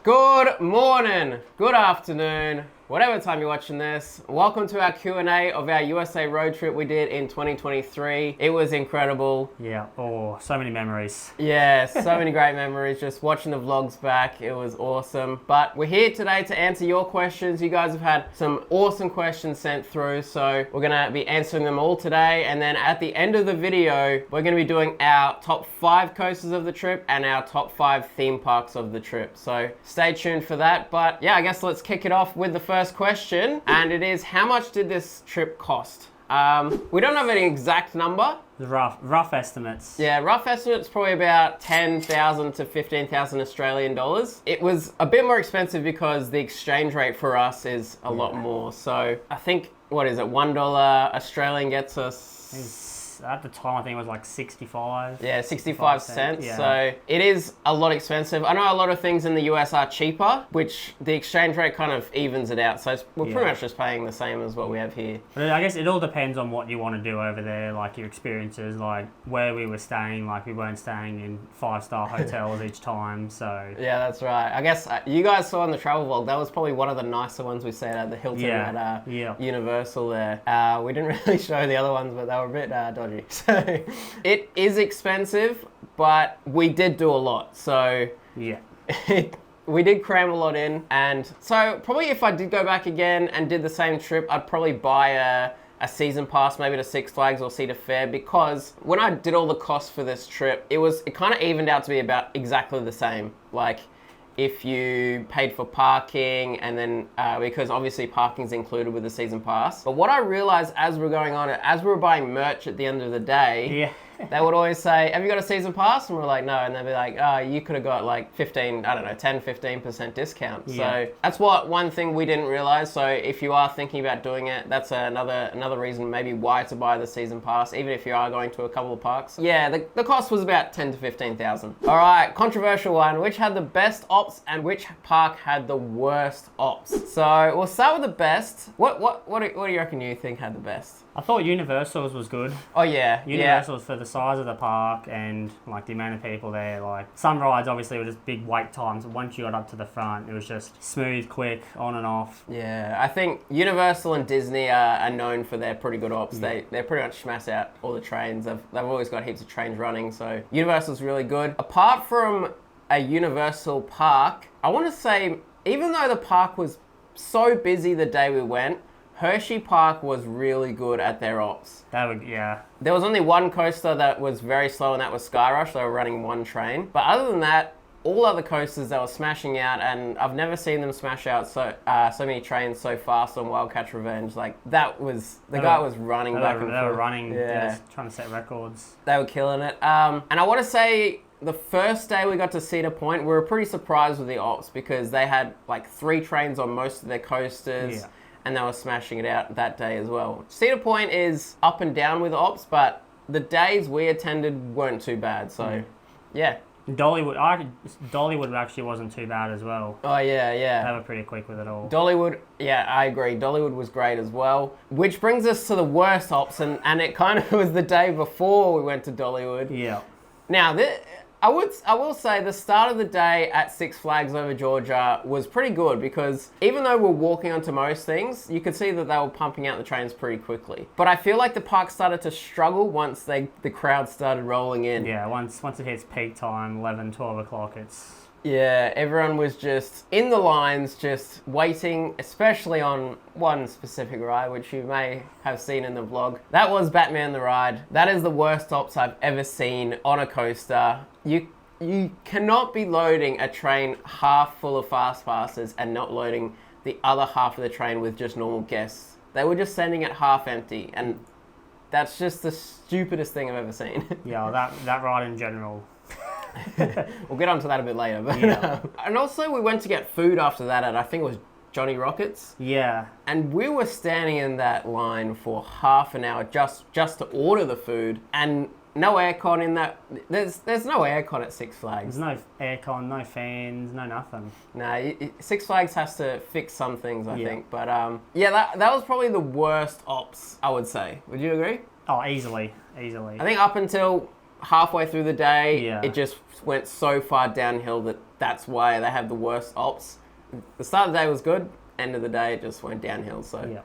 Good morning, good afternoon, whatever time you're watching this. Welcome to our Q&A of our USA road trip we did in 2023. It was incredible. Yeah, so many memories. Yeah, so many great memories. Just watching the vlogs back, it was awesome. But we're here today to answer your questions. You guys have had some awesome questions sent through, so we're gonna be answering them all today. And then at the end of the video, we're gonna be doing our top 5 coasters of the trip and our top 5 theme parks of the trip. So stay tuned for that. But yeah, I guess let's kick it off with the first question. And it is, how much did this trip cost? We don't have any exact number. The rough estimates. Yeah, rough estimates probably about 10,000 to 15,000 Australian dollars. It was a bit more expensive because the exchange rate for us is a lot more. So I think, what is it, $1 Australian gets us... At the time, I think it was like 65. Yeah, 65 cents. Yeah. So it is a lot expensive. I know a lot of things in the US are cheaper, which the exchange rate kind of evens it out. So we're pretty much just paying the same as what we have here. But I guess it all depends on what you want to do over there, like your experiences, like where we were staying. Like we weren't staying in 5-star hotels each time, so... Yeah, that's right. I guess you guys saw in the travel vlog, that was probably one of the nicer ones we stayed at, the Hilton at Universal there. We didn't really show the other ones, but they were a bit dodgy. So it is expensive, but we did do a lot. So yeah, we did cram a lot in. And so probably if I did go back again and did the same trip, I'd probably buy a season pass, maybe to Six Flags or Cedar Fair, because when I did all the costs for this trip, it kind of evened out to be about exactly the same. Like, if you paid for parking and then, because obviously parking's included with the season pass. But what I realized as we're going on, as we were buying merch at the end of the day, they would always say, have you got a season pass? And we're like, no. And they'd be like, oh, you could have got like 10-15% discount. So that's one thing we didn't realize. So if you are thinking about doing it, that's another reason maybe why to buy the season pass, even if you are going to a couple of parks. Yeah, the cost was about 10 to 15,000. All right, controversial one. Which had the best ops and which park had the worst ops? So we'll start with the best. What do you reckon you think had the best? I thought Universal's was good. Oh yeah, Universal's for the size of the park and like the amount of people there. Like some rides obviously were just big wait times. Once you got up to the front, it was just smooth, quick, on and off. Yeah, I think Universal and Disney are known for their pretty good ops. They pretty much smash out all the trains. They've always got heaps of trains running. So Universal's really good. Apart from a Universal park, I want to say, even though the park was so busy the day we went, Hershey Park was really good at their ops. There was only one coaster that was very slow, and that was Sky Rush. They were running one train. But other than that, all other coasters they were smashing out, and I've never seen them smash out so many trains so fast on Wildcat's Revenge. Like, that was... The guy was running back and forth. They were running, trying to set records. They were killing it. And I want to say... The first day we got to Cedar Point, we were pretty surprised with the ops because they had like 3 trains on most of their coasters and they were smashing it out that day as well. Cedar Point is up and down with ops, but the days we attended weren't too bad, so yeah. Dollywood actually wasn't too bad as well. Oh yeah. They were pretty quick with it all. Dollywood, yeah, I agree. Dollywood was great as well. Which brings us to the worst ops, and it kind of was the day before we went to Dollywood. Yeah. Now, I will say the start of the day at Six Flags over Georgia was pretty good because even though we're walking onto most things, you could see that they were pumping out the trains pretty quickly. But I feel like the park started to struggle once the crowd started rolling in. Yeah, once it hits peak time, 11, 12 o'clock, it's... Yeah, everyone was just in the lines, just waiting, especially on one specific ride, which you may have seen in the vlog. That was Batman the Ride. That is the worst ops I've ever seen on a coaster. You cannot be loading a train half full of fast passes and not loading the other half of the train with just normal guests. They were just sending it half empty, and that's just the stupidest thing I've ever seen. Yeah, that ride in general. We'll get onto that a bit later. But and also we went to get food after that at, I think it was Johnny Rockets. Yeah. And we were standing in that line for half an hour just to order the food, and no aircon in that. There's no aircon at Six Flags. There's no aircon, no fans, no nothing. No, Six Flags has to fix some things, I think. But yeah, that was probably the worst ops, I would say. Would you agree? Oh, easily. I think up until halfway through the day, it just went so far downhill that that's why they have the worst ops. The start of the day was good. End of the day, it just went downhill. So,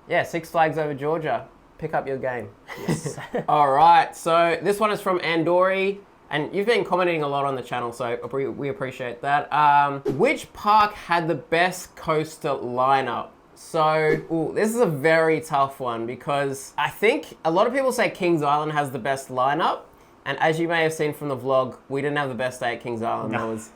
yeah, Six Flags Over Georgia. Pick up your game. Yes. All right. So this one is from Andori. And you've been commenting a lot on the channel, so we appreciate that. Which park had the best coaster lineup? So, this is a very tough one because I think a lot of people say Kings Island has the best lineup. And as you may have seen from the vlog, we didn't have the best day at Kings Island. No. There was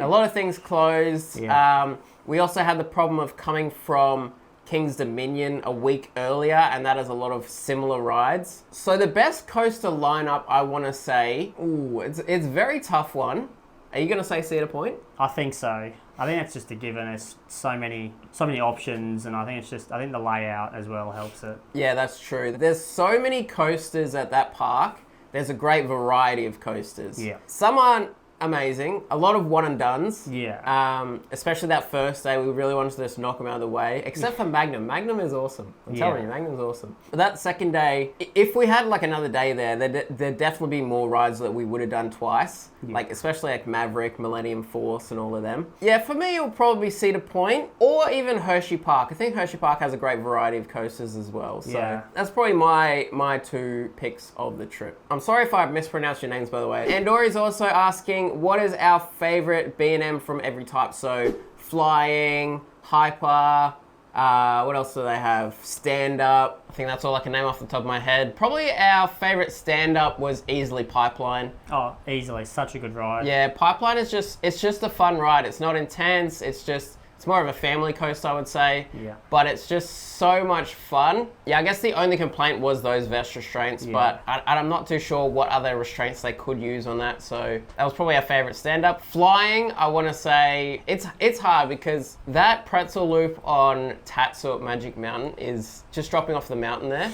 a lot of things closed. Yeah. We also had the problem of coming from King's Dominion a week earlier, and that has a lot of similar rides. So the best coaster lineup, I want to say, it's a very tough one. Are you going to say Cedar Point? I think so. I think it's just a given. There's so many options, and I think the layout as well helps it. Yeah, that's true. There's so many coasters at that park. There's a great variety of coasters. Yeah. Some aren't amazing. A lot of one and dones. Yeah. Especially that first day, we really wanted to just knock them out of the way. Except for Magnum. Magnum is awesome. I'm telling you, Magnum's awesome. But that second day, if we had like another day there, there'd definitely be more rides that we would have done twice. Yeah. Like especially like Maverick, Millennium Force, and all of them. Yeah, for me, it'll probably be Cedar Point or even Hershey Park. I think Hershey Park has a great variety of coasters as well. So that's probably my two picks of the trip. I'm sorry if I mispronounced your names, by the way. Andori's also asking, what is our favorite B&M from every type? So flying, hyper, what else do they have? Stand-up. I think that's all I can name off the top of my head. Probably our favorite stand-up was easily Pipeline. Oh, easily. Such a good ride. Yeah, Pipeline is just a fun ride. It's not intense. It's more of a family coaster, I would say. Yeah. But it's just so much fun. Yeah, I guess the only complaint was those vest restraints, but I'm not too sure what other restraints they could use on that. So that was probably our favorite stand-up. Flying, I want to say, it's hard because that pretzel loop on Tatsu at Magic Mountain is just dropping off the mountain there.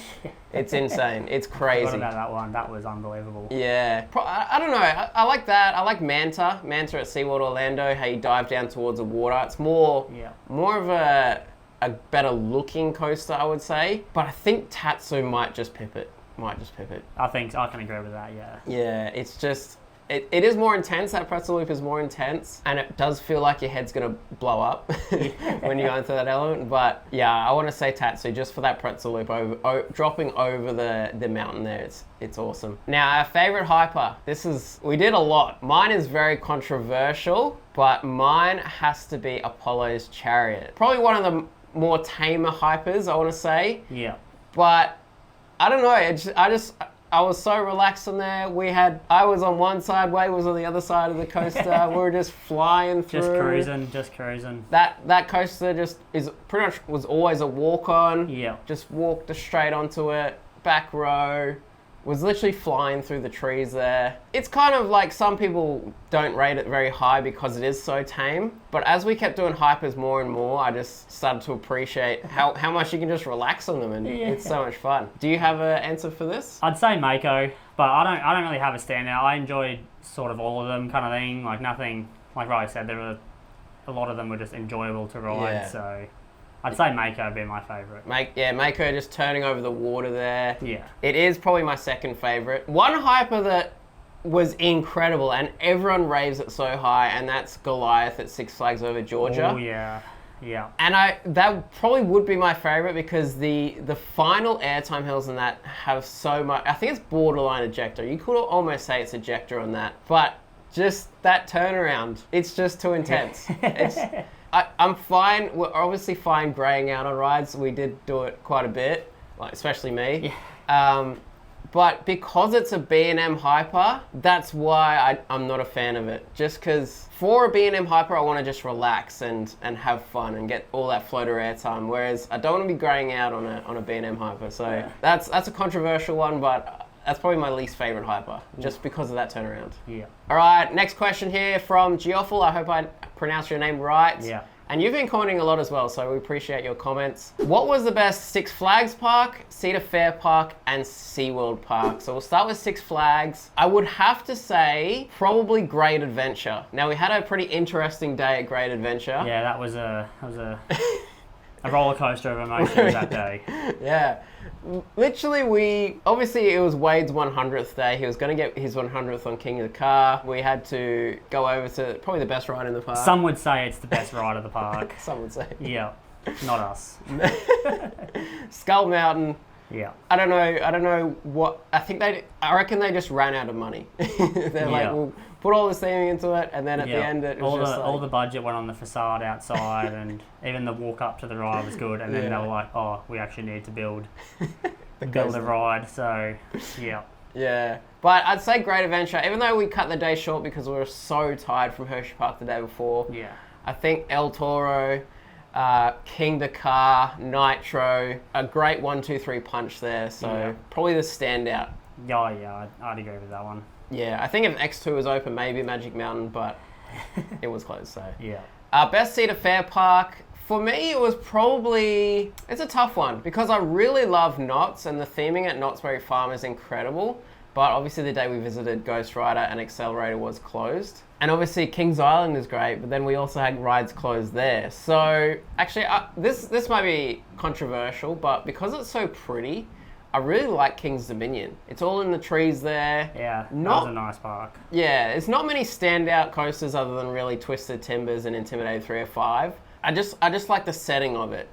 It's insane. It's crazy. What about that one? That was unbelievable. Yeah. I don't know. I like that. I like Manta. Manta at SeaWorld Orlando, how you dive down towards the water. It's more of a better looking coaster, I would say. But I think Tatsu might just pip it. I think I can agree with that, yeah. Yeah, it's just... It is more intense. That pretzel loop is more intense, and it does feel like your head's gonna blow up when you go into that element. But yeah, I want to say Tatsu just for that pretzel loop dropping over the mountain there. It's awesome. Now our favorite hyper. We did a lot. Mine is very controversial, but mine has to be Apollo's Chariot. Probably one of the more tamer hypers, I want to say. Yeah. But I don't know. I was so relaxed on there. I was on one side, Wade was on the other side of the coaster. We were just flying through. Just cruising. That coaster was always a walk on. Yeah. Just walked straight onto it, back row. Was literally flying through the trees there. It's kind of like some people don't rate it very high because it is so tame. But as we kept doing hypers more and more, I just started to appreciate how much you can just relax on them, and it's so much fun. Do you have an answer for this? I'd say Mako, but I don't really have a standout. I enjoyed sort of all of them kind of thing. Like nothing, like Riley said, a lot of them were just enjoyable to ride. Yeah. So I'd say Mako would be my favourite. Mako just turning over the water there. Yeah. It is probably my second favourite. One hyper that was incredible and everyone raves it so high, and that's Goliath at Six Flags Over Georgia. Oh, yeah. Yeah. And that probably would be my favourite because the final airtime hills in that have so much... I think it's borderline ejector. You could almost say it's ejector on that. But just that turnaround, it's just too intense. I'm fine. We're obviously fine greying out on rides. We did do it quite a bit, like especially me. Yeah. But because it's a B&M hyper, that's why I'm not a fan of it. Just because for a B&M hyper, I want to just relax and have fun and get all that floater airtime. Whereas I don't want to be greying out on a B&M hyper. So that's a controversial one, but that's probably my least favorite hyper, just because of that turnaround. Yeah. All right, next question here from Geoffel. I hope I pronounced your name right. Yeah. And you've been commenting a lot as well, so we appreciate your comments. What was the best Six Flags Park, Cedar Fair Park, and SeaWorld Park? So we'll start with Six Flags. I would have to say probably Great Adventure. Now we had a pretty interesting day at Great Adventure. Yeah, that was a A roller coaster of emotions that day. Yeah. Literally, obviously it was Wade's 100th day. He was going to get his 100th on King of the Car. We had to go over to probably the best ride in the park. Some would say it's the best ride of the park. Some would say. Yeah, not us. Skull Mountain. Yeah. I don't know what, I reckon they just ran out of money. They're like, we'll put all this theming into it, and then at the end it was all the budget went on the facade outside, and even the walk up to the ride was good, and then they were like, oh, we actually need to build a ride, so yeah. Yeah, but I'd say great adventure, even though we cut the day short because we were so tired from Hershey Park the day before. Yeah. I think El Toro, King Dakar, Nitro, a great 1-2-3 punch there. So probably the standout. Yeah, I'd agree with that one. Yeah, I think if X2 was open, maybe Magic Mountain, but it was closed. So yeah. Best Cedar Fair Park. For me, it was probably, it's a tough one because I really love Knott's, and the theming at Knott's Berry Farm is incredible. But obviously the day we visited Ghost Rider and Accelerator was closed. And obviously Kings Island is great, but then we also had rides closed there. So actually, this might be controversial, but because it's so pretty, I really like King's Dominion. It's all in the trees there. Yeah, that was a nice park. Yeah, it's not many standout coasters other than really Twisted Timbers and Intimidator 305. I just like the setting of it.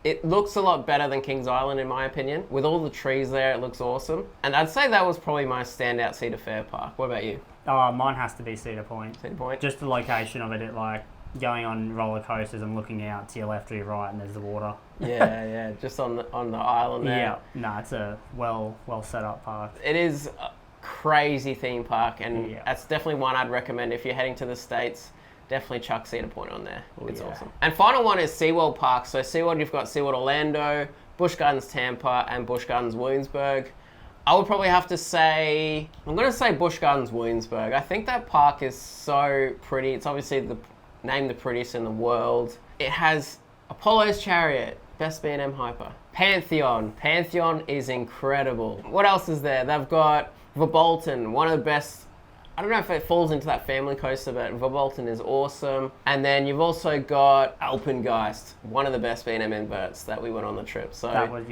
It looks a lot better than Kings Island in my opinion. With all the trees there, it looks awesome. And I'd say that was probably my standout Cedar Fair park. What about you? Oh, mine has to be Cedar Point. Cedar Point? Just the location of it, like going on roller coasters and looking out to your left or your right, and there's the water. Yeah, just on the island there. Yeah, no, it's a well set up park. It is a crazy theme park, and that's definitely one I'd recommend if you're heading to the States. Definitely chuck Cedar Point on there. It's awesome. And final one is SeaWorld Park. So SeaWorld, you've got SeaWorld Orlando, Busch Gardens Tampa, and Busch Gardens Williamsburg. I would probably have to say, I'm going to say Busch Gardens Williamsburg. I think that park is so pretty. It's obviously named the prettiest in the world. It has Apollo's Chariot, best B&M Hyper. Pantheon. Pantheon is incredible. What else is there? They've got Verbolten, one of the best, I don't know if it falls into that family coaster, but Verbolten is awesome. And then you've also got Alpengeist, one of the best B&M inverts that we went on the trip. So that was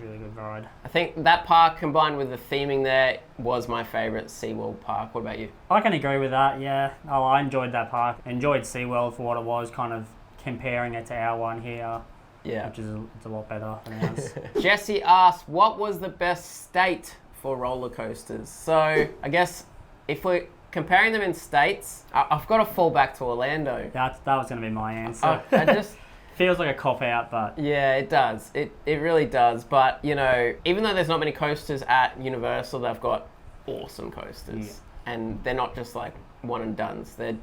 really good ride. I think that park combined with the theming there was my favourite SeaWorld park. What about you? I can agree with that, yeah. Oh, I enjoyed that park. Enjoyed SeaWorld for what it was, kind of comparing it to our one here. Yeah. Which is it's a lot better than ours. Jesse asked, what was the best state for roller coasters? So I guess if we're comparing them in states, I've got to fall back to Orlando. That was going to be my answer. I just feels like a cop out, but yeah, it does. It really does. But you know, even though there's not many coasters at Universal, they've got awesome coasters, and they're not just like one and dones. They're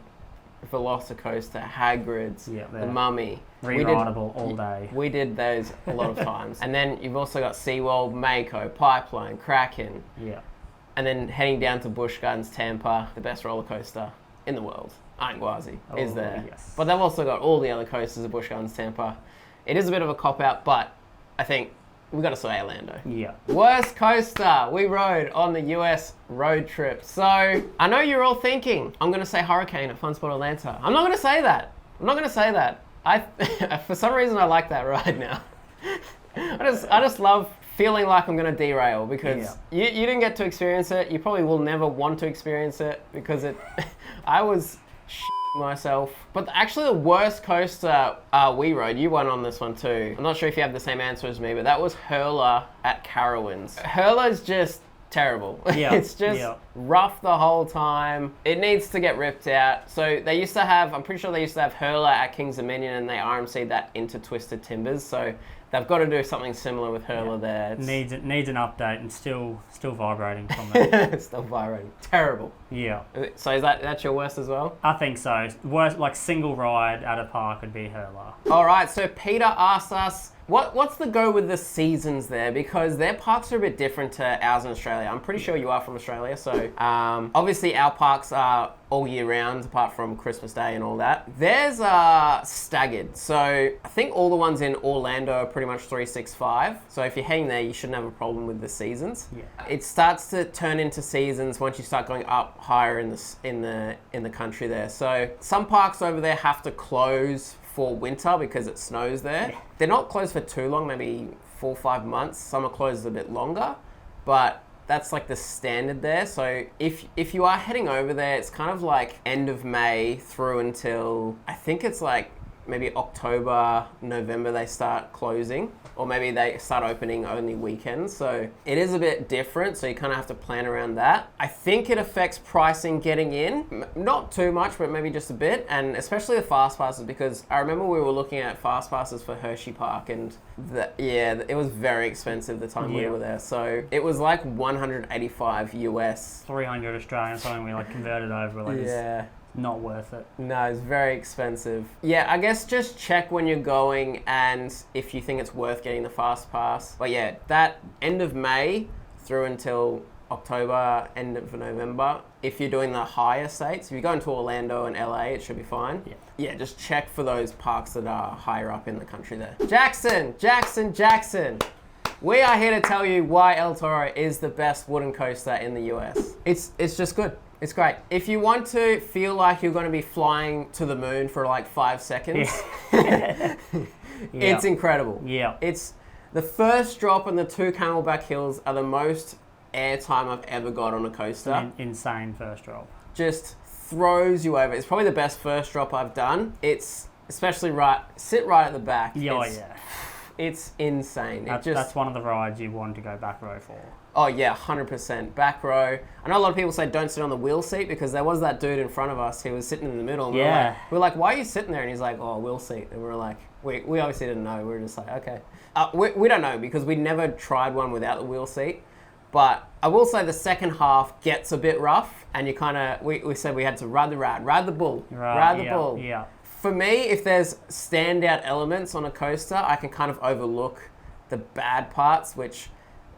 Velocicoaster, Hagrid's, the Mummy. Re-rideable all day. We did those a lot of times. And then you've also got SeaWorld, Mako, Pipeline, Kraken. Yeah. And then heading down to Busch Gardens Tampa, the best roller coaster in the world, Ainguazi, is there. Yes. But they've also got all the other coasters at Busch Gardens Tampa. It is a bit of a cop-out, but I think we've got to say Orlando. Yeah. Worst coaster we rode on the US road trip. So I know you're all thinking, I'm going to say Hurricane at Fun Spot Atlanta. I'm not going to say that. For some reason, I like that ride now. I just love feeling like I'm going to derail because you didn't get to experience it. You probably will never want to experience it because I was myself. But actually the worst coaster we rode, you went on this one too. I'm not sure if you have the same answer as me, but that was Hurler at Carowinds. Hurler's just terrible. Yeah. It's just rough the whole time. It needs to get ripped out. So they used to have, I'm pretty sure they used to have Hurler at King's Dominion and they RMC'd that into Twisted Timbers. So they've got to do something similar with Hurler there. Needs an update and still vibrating from that. Still vibrating. Terrible. Yeah. So is that's your worst as well? I think so. Worst, like single ride at a park would be Hurler. All right. So Peter asked us, what's the go with the seasons there? Because their parks are a bit different to ours in Australia. I'm pretty sure you are from Australia. So obviously our parks are all year round, apart from Christmas Day and all that. Theirs are staggered. So I think all the ones in Orlando are pretty much 365. So if you're heading there, you shouldn't have a problem with the seasons. Yeah. It starts to turn into seasons once you start going up higher in the country there. So some parks over there have to close for winter because it snows there. Yeah. They're not closed for too long, maybe 4 or 5 months. Some are closed a bit longer, but that's like the standard there. So if you are heading over there, it's kind of like end of May through until, I think it's like maybe October, November they start closing, or maybe they start opening only weekends. So it is a bit different, so you kind of have to plan around that. I think it affects pricing getting in, not too much, but maybe just a bit, and especially the fast passes, because I remember we were looking at fast passes for Hershey Park, and it was very expensive the time we were there. So it was like 185 US. 300 Australian, something we like converted over. Like, Yeah. not worth it. No, it's very expensive. Yeah, I guess just check when you're going and if you think it's worth getting the fast pass. But yeah, that end of May through until October, end of November. If you're doing the higher states, if you're going to Orlando and LA, it should be fine. Yeah, just check for those parks that are higher up in the country there. Jackson. We are here to tell you why El Toro is the best wooden coaster in the US. It's just good. It's great. If you want to feel like you're going to be flying to the moon for like 5 seconds, it's incredible. Yeah. It's the first drop and the 2 camelback hills are the most airtime I've ever got on a coaster. An insane first drop. Just throws you over. It's probably the best first drop I've done. It's especially sit right at the back. It's insane. That's one of the rides you want to go back row for. Oh yeah, 100% back row. I know a lot of people say don't sit on the wheel seat because there was that dude in front of us who was sitting in the middle. And we were like, why are you sitting there? And he's like, oh, wheel seat. And we were like, we obviously didn't know. We were just like, okay. We don't know because we never tried one without the wheel seat. But I will say the second half gets a bit rough, and you kind of we said we had to ride the bull. Yeah. For me, if there's standout elements on a coaster, I can kind of overlook the bad parts, which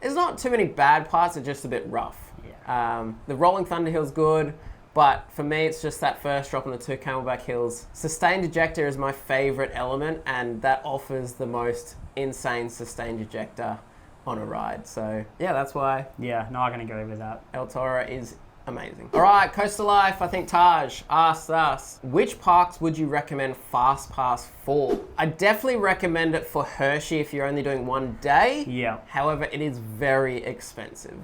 there's not too many bad parts, it's just a bit rough. The Rolling Thunder Hill's good, but for me, it's just that first drop on the 2 camelback hills. Sustained ejector is my favorite element, and that offers the most insane sustained ejector on a ride. So yeah, that's why. Yeah, no, I can agree with that. El Toro is amazing. All right, Coaster Life, I think Taj asked us, which parks would you recommend Fast Pass for? I definitely recommend it for Hershey if you're only doing 1 day. Yeah. However, it is very expensive,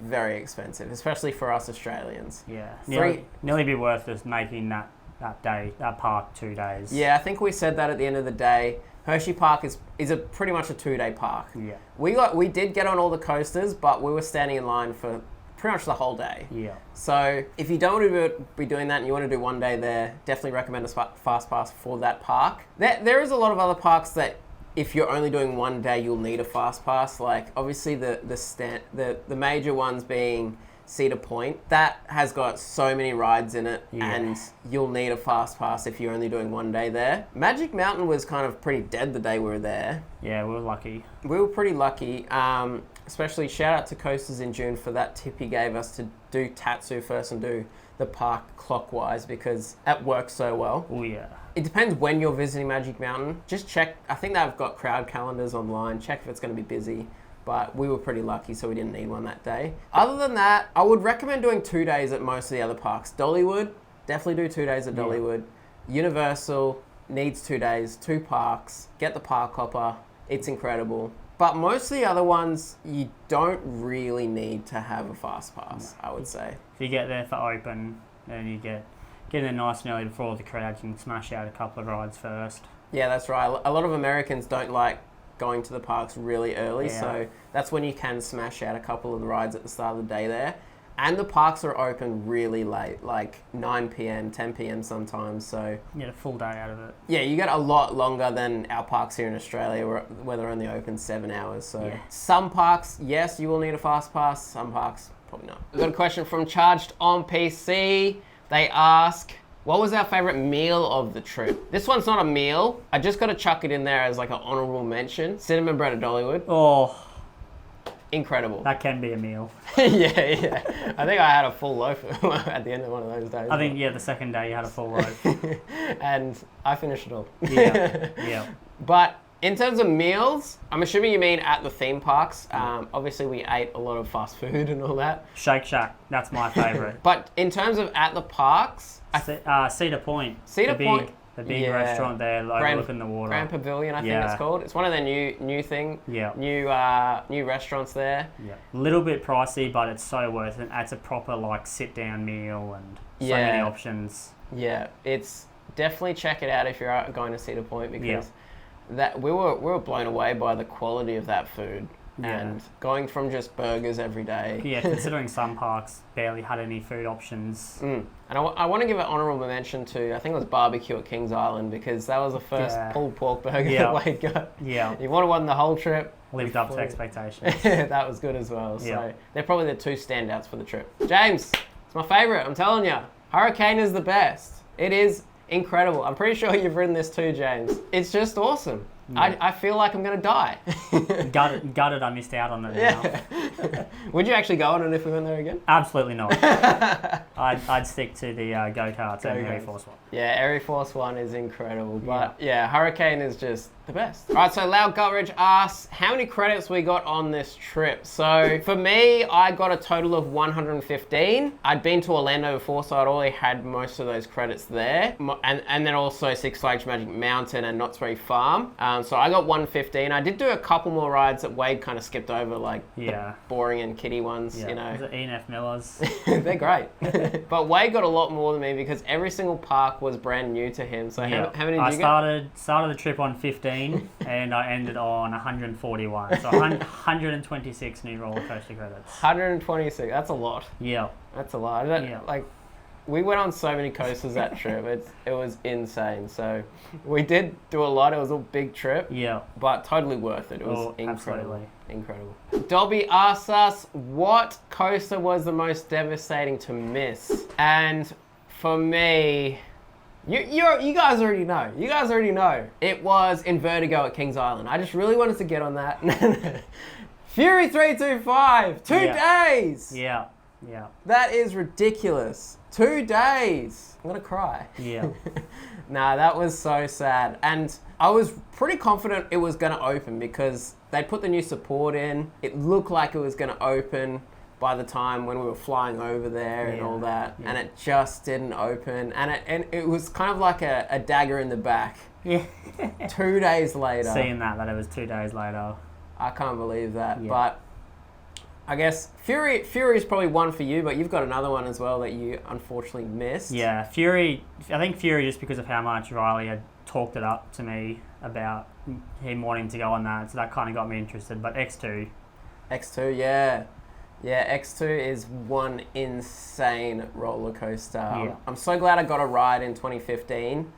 especially for us Australians. Yeah. Nearly be worth just making that park 2 days. Yeah, I think we said that at the end of the day. Hershey Park is pretty much a 2-day park. Yeah. We did get on all the coasters, but we were standing in line for pretty much the whole day. Yeah. So if you don't want to be doing that and you want to do 1 day there, definitely recommend a Fast Pass for that park. There is a lot of other parks that if you're only doing 1 day, you'll need a Fast Pass. Like obviously the major ones being Cedar Point, that has got so many rides in it, and you'll need a Fast Pass if you're only doing 1 day there. Magic Mountain was kind of pretty dead the day we were there. Yeah, we were lucky. We were pretty lucky. Especially shout out to Coasters in June for that tip he gave us to do Tatsu first and do the park clockwise, because that works so well. Oh yeah. It depends when you're visiting Magic Mountain. Just check. I think they've got crowd calendars online. Check if it's going to be busy. But we were pretty lucky, so we didn't need one that day. Other than that, I would recommend doing 2 days at most of the other parks. Dollywood, definitely do 2 days at Dollywood. Universal needs 2 days, 2 parks. Get the park hopper. It's incredible. But most of the other ones, you don't really need to have a Fast Pass, I would say. If you get there for open, then you get in there nice and early before all the crowds, you can smash out a couple of rides first. Yeah, that's right. A lot of Americans don't like going to the parks really early, so that's when you can smash out a couple of the rides at the start of the day there. And the parks are open really late, like 9 p.m, 10 p.m. sometimes, so... You get a full day out of it. Yeah, you get a lot longer than our parks here in Australia, where they're only open 7 hours, so... Yeah. Some parks, yes, you will need a Fast Pass, some parks, probably not. We've got a question from Charged on PC. They ask, what was our favourite meal of the trip? This one's not a meal. I just got to chuck it in there as like an honourable mention. Cinnamon bread at Dollywood. Oh... Incredible. That can be a meal. yeah. I think I had a full loaf at the end of one of those days. I think, the second day you had a full loaf. And I finished it all. Yeah. But in terms of meals, I'm assuming you mean at the theme parks. Obviously, we ate a lot of fast food and all that. Shake Shack, that's my favourite. But in terms of at the parks... Cedar Point. Cedar Point. The big Yeah. restaurant there overlooking the water. Grand Pavilion, I think Yeah. it's called. It's one of the new restaurants there. Yeah, a little bit pricey, but it's so worth it. It's a proper like sit-down meal and so many options. Yeah, it's definitely check it out if you're going to Cedar Point because that we were blown away by the quality of that food. Yeah. And going from just burgers every day. Yeah, considering some parks barely had any food options. And I want to give an honourable mention to, I think it was barbecue at Kings Island because that was the first pulled pork burger that Wade got. Yeah. He wanted one the whole trip. Lived up to expectations. That was good as well. So they're probably the two standouts for the trip. James, it's my favourite, I'm telling you. Hurricane is the best. It is incredible. I'm pretty sure you've ridden this too, James. It's just awesome. Yeah. I feel like I'm going to die. Gutted I missed out on it now. Would you actually go on it if we went there again? Absolutely not. I'd stick to the go-karts and Air Force One. Yeah, Air Force One is incredible. But yeah, Hurricane is just the best. All right, so Loud Gutridge asks, how many credits we got on this trip? So for me, I got a total of 115. I'd been to Orlando before, so I'd already had most of those credits there. And then also Six Flags Magic Mountain and Knott's Berry Farm. So I got 115. I did do a couple more rides that Wade kind of skipped over, like the boring and kiddie ones, you know. Was it E&F Miller's? They're great. But Wade got a lot more than me because every single park was brand new to him. So how many did you get? I started the trip on 15 and I ended on 141. So 126 new roller coaster credits. 126. That's a lot. Yeah. That's a lot. Like, we went on so many coasters that trip. It was insane. So we did do a lot. It was a big trip. Yeah. But totally worth it. It was incredible. Absolutely. Incredible. Dobby asks us, what coaster was the most devastating to miss? And for me, you guys already know. You guys already know. It was in Vertigo at Kings Island. I just really wanted to get on that. Fury 325, 2 days. Yeah. Yeah. That is ridiculous. 2 days. I'm gonna cry. Yeah. Nah, that was so sad. And I was pretty confident it was gonna open because they put the new support in. It looked like it was gonna open by the time when we were flying over there and all that. Yeah. And it just didn't open. And it was kind of like a dagger in the back. Yeah. 2 days later. Seeing that it was 2 days later. I can't believe that. Yeah. But I guess Fury is probably one for you, but you've got another one as well that you unfortunately missed. Yeah, Fury, I think Fury just because of how much Riley had talked it up to me about him wanting to go on that, so that kind of got me interested. But X2. X2, yeah. Yeah, X2 is one insane roller coaster. Yeah. I'm so glad I got a ride in 2015,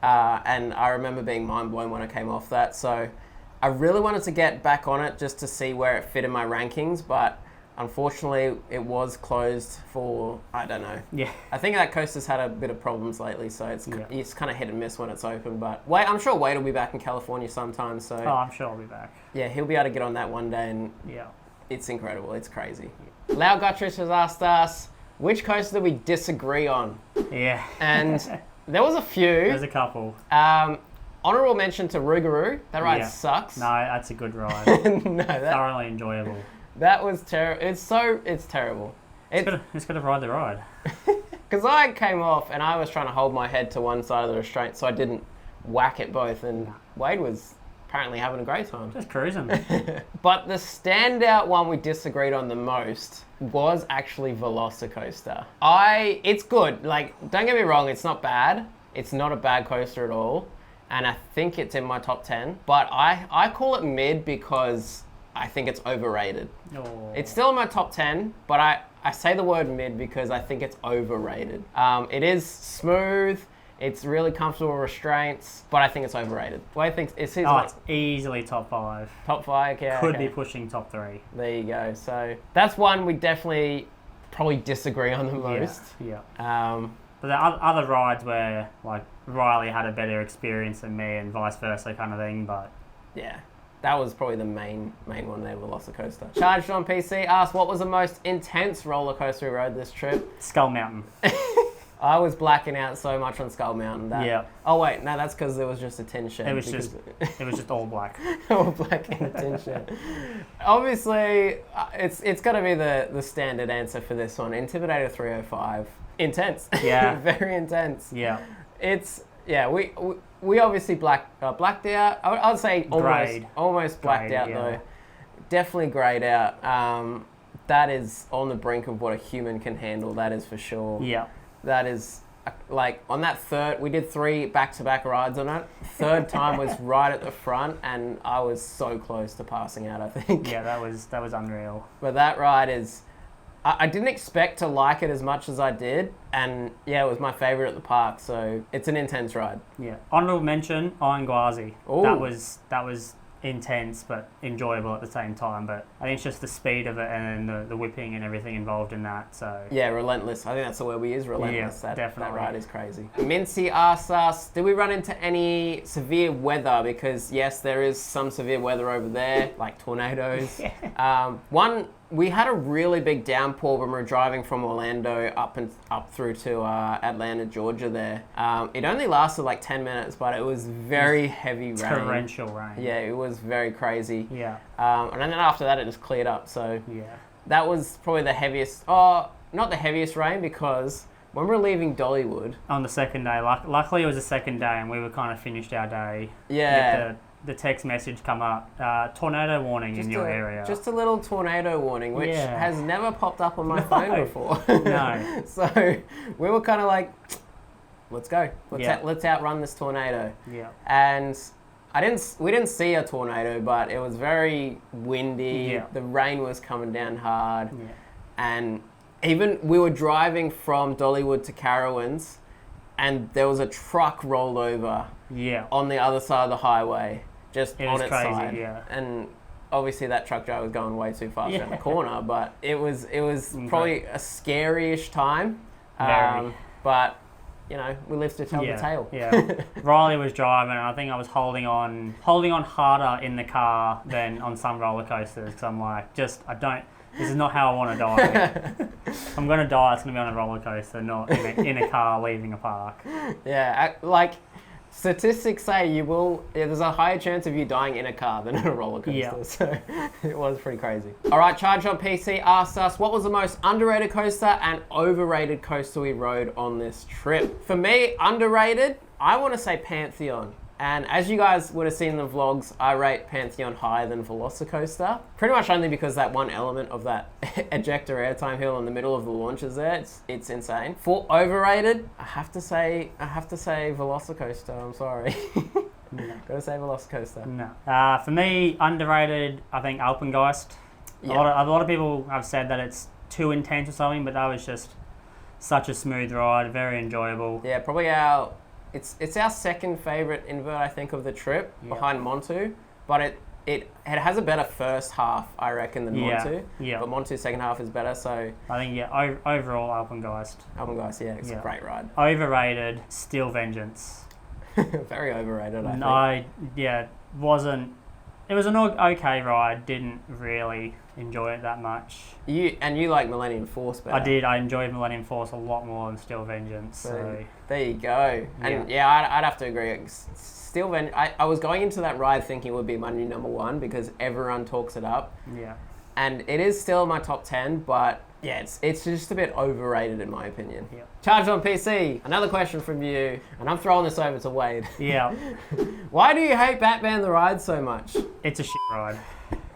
and I remember being mind blown when I came off that. So I really wanted to get back on it just to see where it fit in my rankings, but unfortunately it was closed for, I don't know. Yeah. I think that coaster's had a bit of problems lately, so it's kind of hit and miss when it's open. But I'm sure Wade will be back in California sometime. So I'm sure I'll be back. Yeah, he'll be able to get on that one day, and it's incredible. It's crazy. Yeah. Loud Gutridge has asked us, which coaster did we disagree on? Yeah. And there was a few. There's a couple. Honourable mention to Rougarou. That ride sucks. No, that's a good ride. Thoroughly enjoyable. That was terrible. It's terrible. It's got to ride the ride. Because I came off and I was trying to hold my head to one side of the restraint so I didn't whack it both, and Wade was apparently having a great time. Just cruising. But the standout one we disagreed on the most was actually Velocicoaster. It's good. Like, don't get me wrong, it's not bad. It's not a bad coaster at all. And I think it's in my top 10. But I call it mid because I think it's overrated. Oh. It's still in my top 10, but I say the word mid because I think it's overrated. It is smooth. It's really comfortable restraints, but I think it's overrated. What do you think? It's easily top 5. Top 5, yeah. Could be pushing top 3. There you go. So that's one we definitely probably disagree on the most. Yeah. But there are other rides where like Riley had a better experience than me and vice versa kind of thing, but yeah. That was probably the main one there, Velocicoaster. Charged on PC asked, what was the most intense roller coaster we rode this trip? Skull Mountain. I was blacking out so much on Skull Mountain. Oh wait, no, that's because there was just a tin shed. It was just all black. All black in a tin shed. Obviously, it's got to be the standard answer for this one. Intimidator 305. Intense. Yeah. Very intense. Yeah. It's Yeah, we obviously blacked out. I'd say almost blacked out though. Definitely grayed out. That is on the brink of what a human can handle. That is for sure. Yeah. That is like on that third. We did 3 back-to-back rides on it. Third time was right at the front, and I was so close to passing out. I think. Yeah, that was unreal. But that ride is. I didn't expect to like it as much as I did, and yeah, it was my favourite at the park, so it's an intense ride. Yeah. Honourable mention, Iron Gwazi. That was intense but enjoyable at the same time, but I think it's just the speed of it and the whipping and everything involved in that, so... Yeah, relentless. I think that's the word we use, relentless. Yeah, definitely. That ride is crazy. Mincy asked us, did we run into any severe weather? Because yes, there is some severe weather over there, like tornadoes. We had a really big downpour when we were driving from Orlando up through to Atlanta, Georgia there. It only lasted like 10 minutes, but it was very heavy rain. Torrential rain. Yeah, it was very crazy. Yeah. And then after that, it just cleared up. So yeah, that was probably the heaviest, not the heaviest rain, because when we were leaving Dollywood... On the second day, luckily it was the second day and we were kind of finished our day. Yeah. The text message come up, tornado warning in your area. Just a little tornado warning, which has never popped up on my phone before. No. So we were kind of like, let's go. Let's outrun this tornado. Yeah. And we didn't see a tornado, but it was very windy. Yeah. The rain was coming down hard. Yeah. And even we were driving from Dollywood to Carowinds, and there was a truck rolled over on the other side of the highway. Just on its crazy, side. yeah. And obviously that truck driver was going way too fast around the corner, but it was probably a scary-ish time. But, you know, we lived to tell the tale. Yeah. Riley was driving and I think I was holding on harder in the car than on some roller coasters, because I'm like, this is not how I want to die. I'm going to die, it's going to be on a roller coaster, not in a car leaving a park. Yeah, statistics say there's a higher chance of you dying in a car than in a roller coaster. Yeah. So it was pretty crazy. All right, Charge on PC asked us, what was the most underrated coaster and overrated coaster we rode on this trip? For me, underrated, I want to say Pantheon. And as you guys would have seen in the vlogs, I rate Pantheon higher than Velocicoaster. Pretty much only because that one element of that ejector airtime hill in the middle of the launches there, it's insane. For overrated, I have to say Velocicoaster, I'm sorry. No. Gotta say Velocicoaster. No. For me, underrated, I think Alpengeist. Yeah. A lot of people have said that it's too intense or something, but that was just such a smooth ride, very enjoyable. Yeah, probably It's our second favourite invert, I think, of the trip, behind Montu. But it has a better first half, I reckon, than Montu. Yeah. But Montu's second half is better, so... I think, overall, Alpengeist. Alpengeist, it's a great ride. Overrated, Steel Vengeance. Very overrated, I think. It was an okay ride, didn't really enjoy it that much. You like Millennium Force better. I did, I enjoyed Millennium Force a lot more than Steel Vengeance. So there you go. And I'd have to agree. Steel Vengeance, I was going into that ride thinking it would be my new number 1 because everyone talks it up. Yeah. And it is still my top 10, but yeah, it's just a bit overrated in my opinion. Yeah. Charged on PC, another question from you, and I'm throwing this over to Wade. Yeah. Why do you hate Batman the Ride so much? It's a shit ride.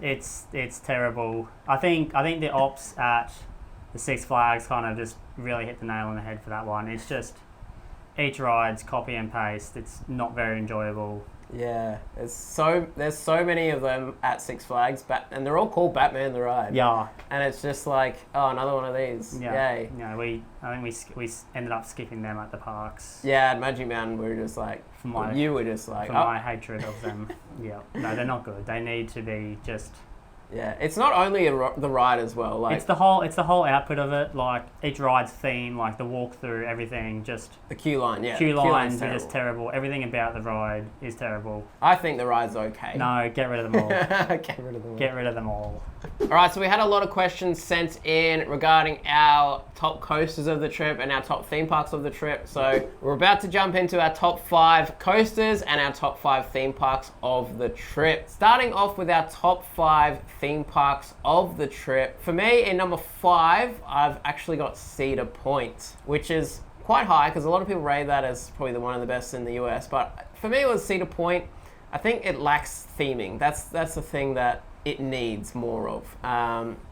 It's terrible. I think the ops at the Six Flags kind of just really hit the nail on the head for that one. It's just each ride's copy and paste. It's not very enjoyable. Yeah, there's so many of them at Six Flags, and they're all called Batman the Ride. Yeah. And it's just like, oh, another one of these. Yeah. Yay. Yeah, I think we ended up skipping them at the parks. Yeah, at Magic Mountain, we were just like, you were just like, my hatred of them. Yeah. No, they're not good. They need to be just... Yeah, it's not only the ride as well. Like it's the whole output of it. Like each ride's theme, like the walkthrough, everything. Just the queue line. Yeah, queue lines are just terrible. Everything about the ride is terrible. I think the ride's okay. No, get rid of them all. Get rid of them all. Get rid of them all. All right, so we had a lot of questions sent in regarding our top coasters of the trip and our top theme parks of the trip. So we're about to jump into our top 5 coasters and our top 5 theme parks of the trip. Starting off with our top 5 theme parks of the trip. For me, in number 5, I've actually got Cedar Point, which is quite high because a lot of people rate that as probably one of the best in the US. But for me, it was Cedar Point. I think it lacks theming. That's the thing that it needs more of.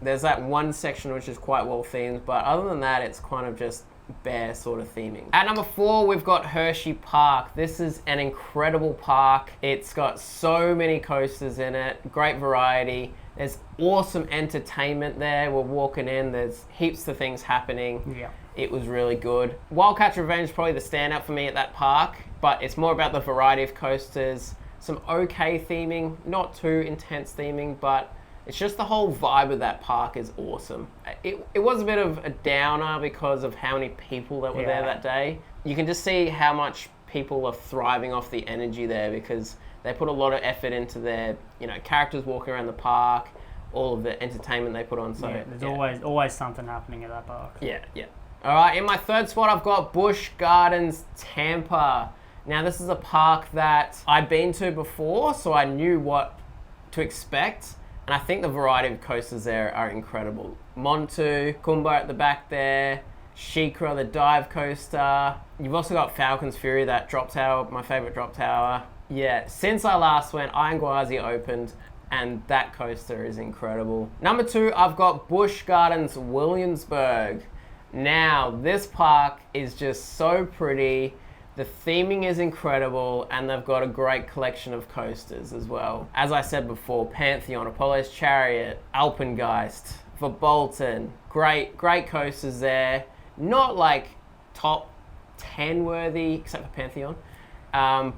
There's that one section which is quite well themed, but other than that, it's kind of just bare sort of theming. At number 4, we've got Hershey Park. This is an incredible park. It's got so many coasters in it, great variety. There's awesome entertainment there. We're walking in, there's heaps of things happening. Yeah. It was really good. Wildcat's Revenge is probably the standout for me at that park, but it's more about the variety of coasters, some okay theming, not too intense theming, but it's just the whole vibe of that park is awesome. It was a bit of a downer because of how many people that were there that day. You can just see how much people are thriving off the energy there because they put a lot of effort into their, characters walking around the park, all of the entertainment they put on. So there's always something happening at that park. Yeah. All right, in my third spot, I've got Busch Gardens Tampa. Now, this is a park that I'd been to before, so I knew what to expect. And I think the variety of coasters there are incredible. Montu, Kumba at the back there, Shikra, the dive coaster. You've also got Falcon's Fury, that drop tower, my favorite drop tower. Yeah, since I last went, Iron Gwazi opened, and that coaster is incredible. Number 2, I've got Busch Gardens Williamsburg. Now, this park is just so pretty. The theming is incredible, and they've got a great collection of coasters as well. As I said before, Pantheon, Apollo's Chariot, Alpengeist, Verbolten, great coasters there. Not like top 10 worthy, except for Pantheon,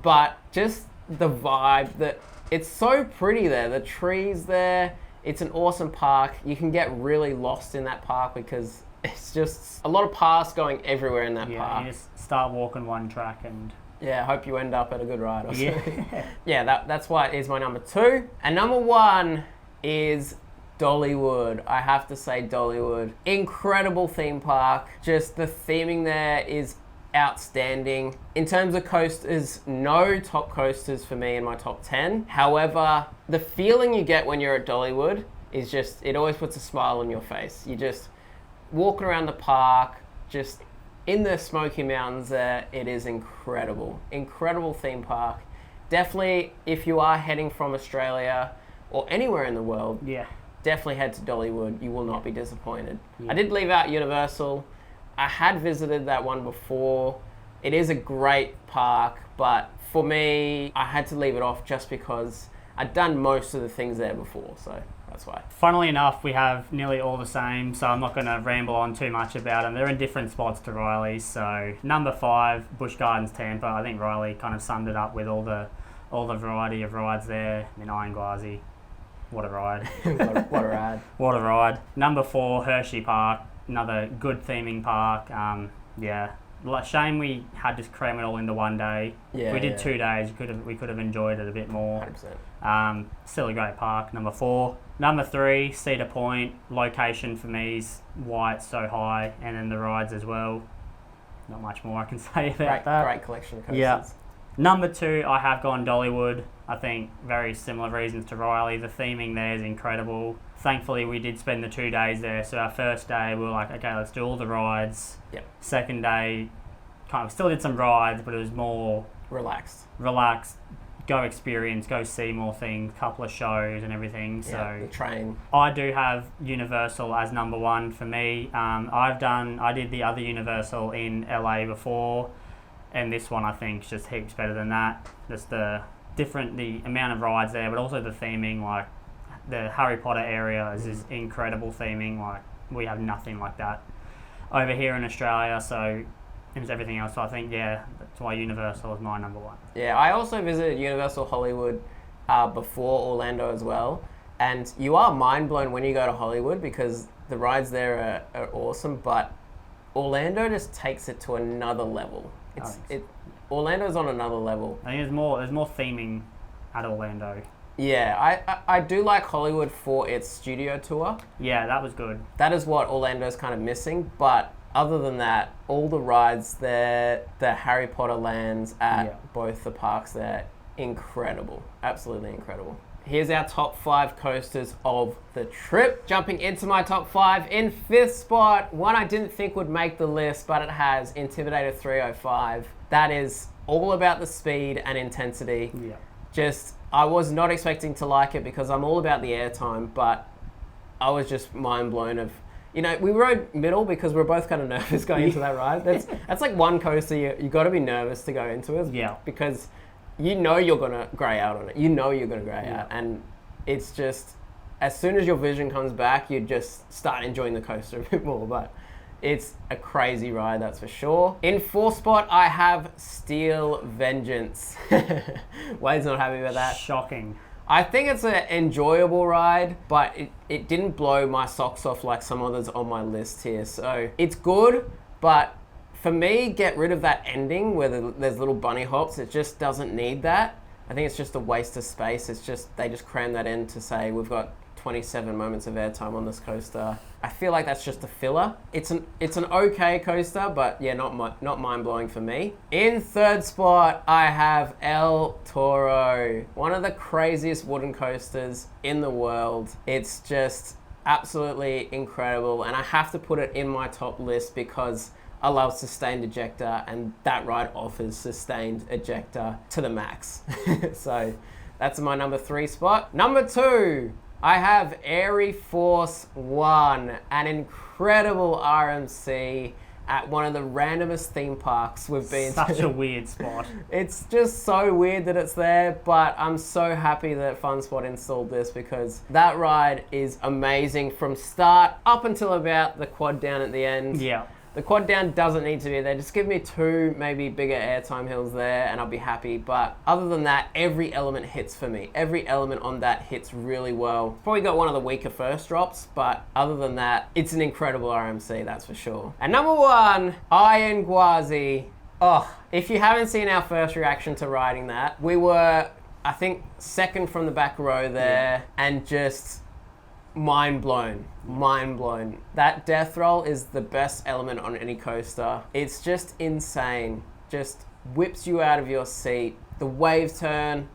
but just the vibe that it's so pretty there. The trees there, it's an awesome park. You can get really lost in that park because it's just a lot of paths going everywhere in that park. Yeah, you just start walking one track and... Yeah, I hope you end up at a good ride or something. Yeah, that's why it is my number 2. And number 1 is Dollywood. I have to say Dollywood. Incredible theme park. Just the theming there is outstanding. In terms of coasters, no top coasters for me in my top 10. However, the feeling you get when you're at Dollywood is just, it always puts a smile on your face. You just... walking around the park, just in the Smoky Mountains there, it is incredible. Incredible theme park. Definitely, if you are heading from Australia or anywhere in the world, definitely head to Dollywood. You will not be disappointed. I did leave out Universal. I had visited that one before. It is a great park, but for me, I had to leave it off just because I'd done most of the things there before, so... that's why. Funnily enough, we have nearly all the same, so I'm not going to ramble on too much about them. They're in different spots to Riley's. So number 5, Busch Gardens Tampa. I think Riley kind of summed it up with all the variety of rides there. I mean, Iron Gwazi, what a ride! what a ride! What a ride! Number 4, Hershey Park. Another good theming park. Shame we had to cram it all into one day. We did 2 days. We could have enjoyed it a bit more. 100%. Still a great park. Number 4. Number 3, Cedar Point. Location for me is why it's so high, and then the rides as well. Not much more I can say about that. Great collection of coasters. Yeah. Number 2, I have gone Dollywood. I think very similar reasons to Riley. The theming there is incredible. Thankfully, we did spend the 2 days there. So our first day, we were like, okay, let's do all the rides. Yep. Second day, kind of still did some rides, but it was more relaxed. Go experience, go see more things, couple of shows and everything. So the train. I do have Universal as number 1 for me. I did the other Universal in LA before, and this one I think is just heaps better than that. Just the amount of rides there, but also the theming. Like the Harry Potter area is incredible theming. Like we have nothing like that over here in Australia. So and everything else. So I think, that's why Universal is my number 1. Yeah, I also visited Universal Hollywood before Orlando as well. And you are mind blown when you go to Hollywood because the rides there are awesome, but Orlando just takes it to another level. Orlando's on another level. I think there's more theming at Orlando. Yeah, I do like Hollywood for its studio tour. Yeah, that was good. That is what Orlando's kind of missing, but other than that, all the rides there, the Harry Potter lands at both the parks there, incredible. Absolutely incredible. here's our top 5 coasters of the trip. Jumping into my top 5, in 5th spot, one I didn't think would make the list, but it has, Intimidator 305. That is all about the speed and intensity. Yeah. I was not expecting to like it because I'm all about the airtime, but I was just mind blown of, we rode middle because we're both kind of nervous going into that ride. That's like one coaster you got to be nervous to go into it. Yeah. Because you're going to grey out on it. You're going to grey out. And it's just, as soon as your vision comes back, you just start enjoying the coaster a bit more. But it's a crazy ride, that's for sure. In 4th spot, I have Steel Vengeance. Wade's not happy about that. Shocking. I think it's an enjoyable ride, but it didn't blow my socks off like some others on my list here. So it's good, but for me, get rid of that ending where there's little bunny hops. It just doesn't need that. I think it's just a waste of space. They just cram that in to say we've got 27 moments of airtime on this coaster. I feel like that's just a filler. It's an okay coaster, but yeah, not mind-blowing for me. In 3rd spot, I have El Toro, one of the craziest wooden coasters in the world. It's just absolutely incredible, and I have to put it in my top list because I love sustained ejector, and that ride offers sustained ejector to the max. So that's my number 3 spot. Number 2, I have Airy Force 1, an incredible RMC at one of the randomest theme parks we've been to. Such a weird spot. It's just so weird that it's there, but I'm so happy that Fun Spot installed this because that ride is amazing from start up until about the quad down at the end. Yeah. The quad down doesn't need to be there. Just give me 2 maybe bigger airtime hills there and I'll be happy. But other than that, every element hits for me. Every element on that hits really well. Probably got one of the weaker first drops, but other than that, it's an incredible RMC, that's for sure. And number 1, Iron Gwazi. Oh, if you haven't seen our first reaction to riding that, we were, I think, 2nd from the back row there and just mind blown. That death roll is the best element on any coaster. It's just insane. Just whips you out of your seat. The wave turn,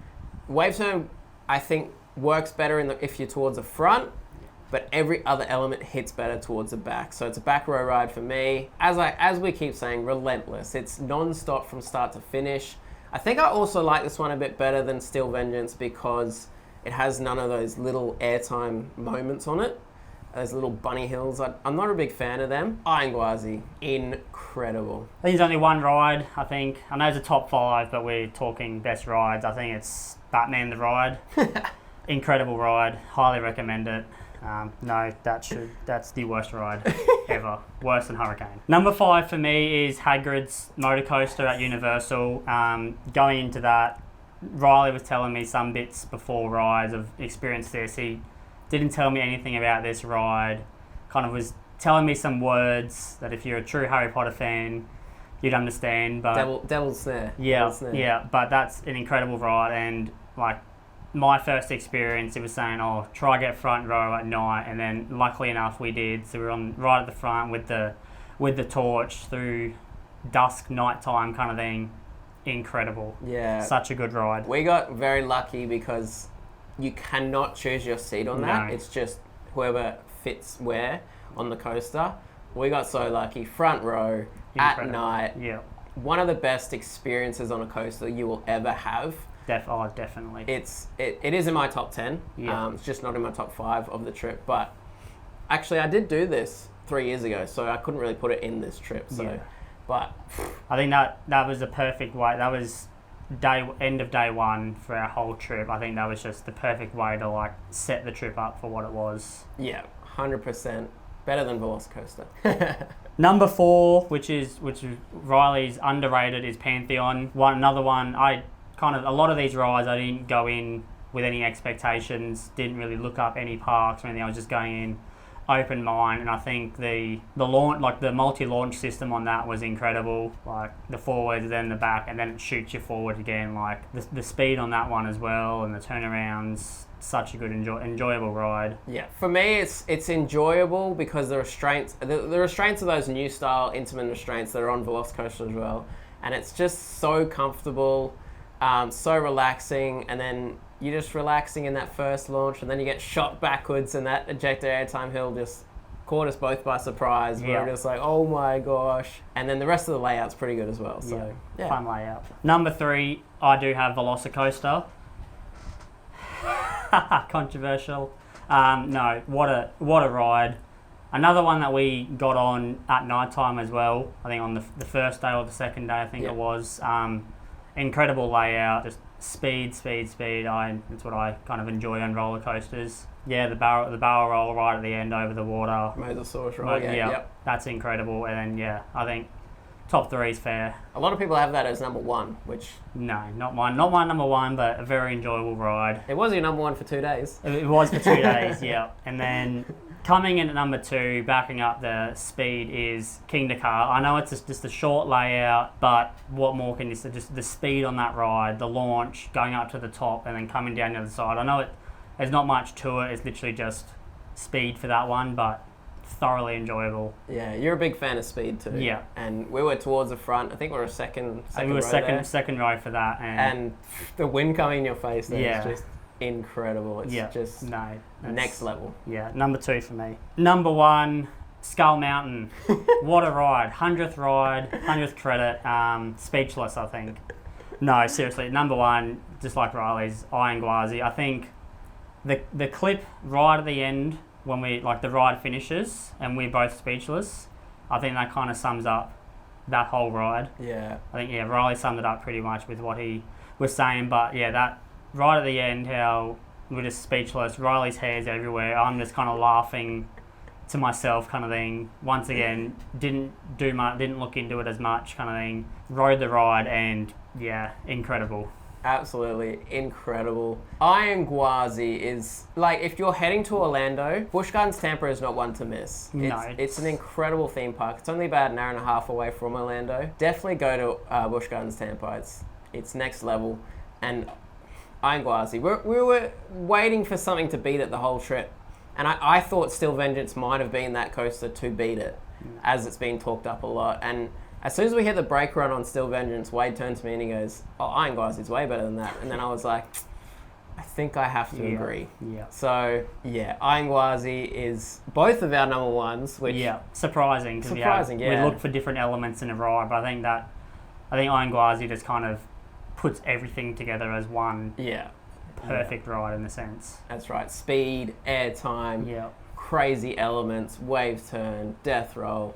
I think works better if you're towards the front, but every other element hits better towards the back. So it's a back row ride for me. As we keep saying, relentless. It's non-stop from start to finish. I think I also like this one a bit better than Steel Vengeance because it has none of those little airtime moments on it. Those little bunny hills. I'm not a big fan of them. Iron Gwazi, incredible. I think there's only one ride, I think. I know it's a top 5, but we're talking best rides. I think it's Batman the Ride. Incredible ride. Highly recommend it. No, that's the worst ride ever. Worse than Hurricane. Number 5 for me is Hagrid's motor coaster at Universal. Going into that, Riley was telling me some bits before rides of experience this. He didn't tell me anything about this ride. Kind of was telling me some words that if you're a true Harry Potter fan, you'd understand. But Devil's Snare. Yeah, Devil's Snare. yeah. But that's an incredible ride, and like my first experience, it was saying, "Oh, try get front row at night," and then luckily enough we did. So we were on right at the front with the torch through dusk, nighttime kind of thing. Incredible. Yeah. Such a good ride. We got very lucky because you cannot choose your seat on that. No. It's just whoever fits where on the coaster. We got so lucky. Front row at night. Yeah. One of the best experiences on a coaster you will ever have. Definitely. It is in my top 10. Yeah. It's just not in my top 5 of the trip. But actually, I did do this 3 years ago, so I couldn't really put it in this trip. So. Yeah. But I think that was the perfect way. That was end of day 1 for our whole trip. I think that was just the perfect way to like set the trip up for what it was. Yeah, 100% better than Velocicoaster. Number 4, which is Riley's underrated, is Pantheon. Another one. A lot of these rides I didn't go in with any expectations. Didn't really look up any parks or anything. I was just going in open mind, and I think the launch, like the multi-launch system on that was incredible. Like the forwards, then the back, and then it shoots you forward again. Like the speed on that one as well, and the turnarounds. Such a good enjoyable ride. Yeah, for me it's enjoyable because the restraints are those new style Intamin restraints that are on Velocicoaster as well, and it's just so comfortable. So relaxing, and then you're just relaxing in that first launch, and then you get shot backwards, and that ejector airtime hill just caught us both by surprise. We were just like, oh my gosh. And then the rest of the layout's pretty good as well. So yeah. Fun layout. Number 3, I do have Velocicoaster. Controversial. No, what a ride. Another one that we got on at night time as well. I think on the first day or the second day, I think it was. Incredible layout, just speed. That's what I kind of enjoy on roller coasters. Yeah, the barrel roll right at the end over the water. Mosasaurus roll. Yeah, that's incredible. And then I think top 3 is fair. A lot of people have that as number 1, which... No, not my number 1, but a very enjoyable ride. It was your number 1 for 2 days. It was for 2 days, yeah. And then coming in at number 2, backing up the speed, is King Dakar. I know it's just a short layout, but what more can you say? Just the speed on that ride, the launch, going up to the top, and then coming down the other side. I know there's not much to it. It's literally just speed for that one, but thoroughly enjoyable. Yeah, you're a big fan of speed too. Yeah. And we were towards the front. I think we were second we were row second row for that. And the wind coming in your face there is Yeah. just incredible. It's just next level. Yeah, number 2 for me. Number 1, Skull Mountain. What a ride. 100th ride, 100th credit. Speechless, I think. No, seriously, number 1, just like Riley's, Iron Gwazi. I think the clip right at the end, when the ride finishes and we're both speechless, I think that kind of sums up that whole ride. Yeah. I think, Riley summed it up pretty much with what he was saying, but that right at the end, how we're just speechless, Riley's hair's everywhere, I'm just kind of laughing to myself kind of thing. Once again, didn't look into it as much kind of thing. Rode the ride and incredible. Absolutely incredible. Iron Gwazi is, like, if you're heading to Orlando, Busch Gardens Tampa is not one to miss. It's an incredible theme park. It's only about an hour and a half away from Orlando. Definitely go to Busch Gardens Tampa. It's next level. And Iron Gwazi, we were waiting for something to beat it the whole trip. And I thought Steel Vengeance might have been that coaster to beat it, as it's been talked up a lot. And as soon as we hit the brake run on Steel Vengeance, Wade turned to me and he goes, oh, Iron Gwazi's way better than that. And then I was like, I think I have to agree. Yeah. So, Iron Gwazi is both of our number 1s, which... surprising. We look for different elements in a ride, but I think Iron Gwazi just kind of puts everything together as one perfect ride in a sense. That's right. Speed, airtime, crazy elements, wave turn, death roll.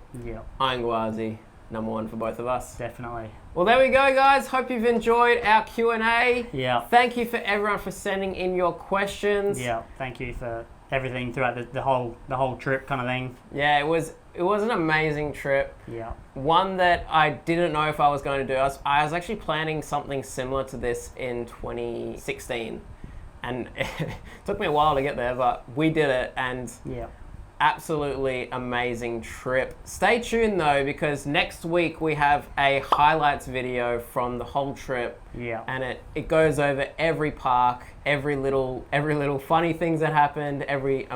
Iron Gwazi, number 1 for both of us. Definitely. Well, there we go, guys. Hope you've enjoyed our Q&A. Yeah. Thank you for everyone for sending in your questions. Yeah. Thank you for everything throughout the whole trip kind of thing. Yeah, it was an amazing trip. Yeah. One that I didn't know if I was going to do. I was actually planning something similar to this in 2016. And it took me a while to get there, but we did it, and absolutely amazing trip. Stay tuned though, because next week we have a highlights video from the whole trip. And it goes over every park, every little funny things that happened, every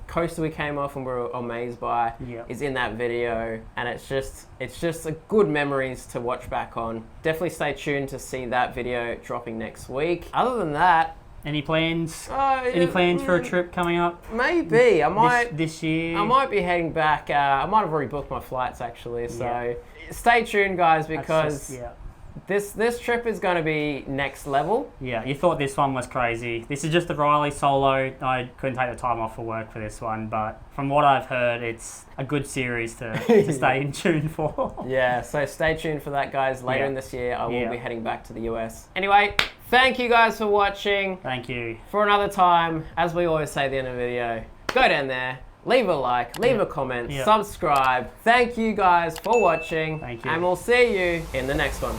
coaster we came off and were amazed by is in that video, and it's just a good memories to watch back on. Definitely stay tuned to see that video dropping next week. Other than that, any plans? Any plans for a trip coming up? Maybe. I might this year. I might be heading back. I might have already booked my flights actually. So stay tuned, guys, because this trip is going to be next level. Yeah, you thought this one was crazy. This is just the Riley solo. I couldn't take the time off for work for this one, but from what I've heard, it's a good series to stay in tune for. Yeah, so stay tuned for that, guys. Later in this year, I will be heading back to the US. Anyway, thank you guys for watching. Thank you. For another time, as we always say at the end of the video, go down there, leave a like, leave a comment, subscribe. Thank you guys for watching. Thank you. And we'll see you in the next one.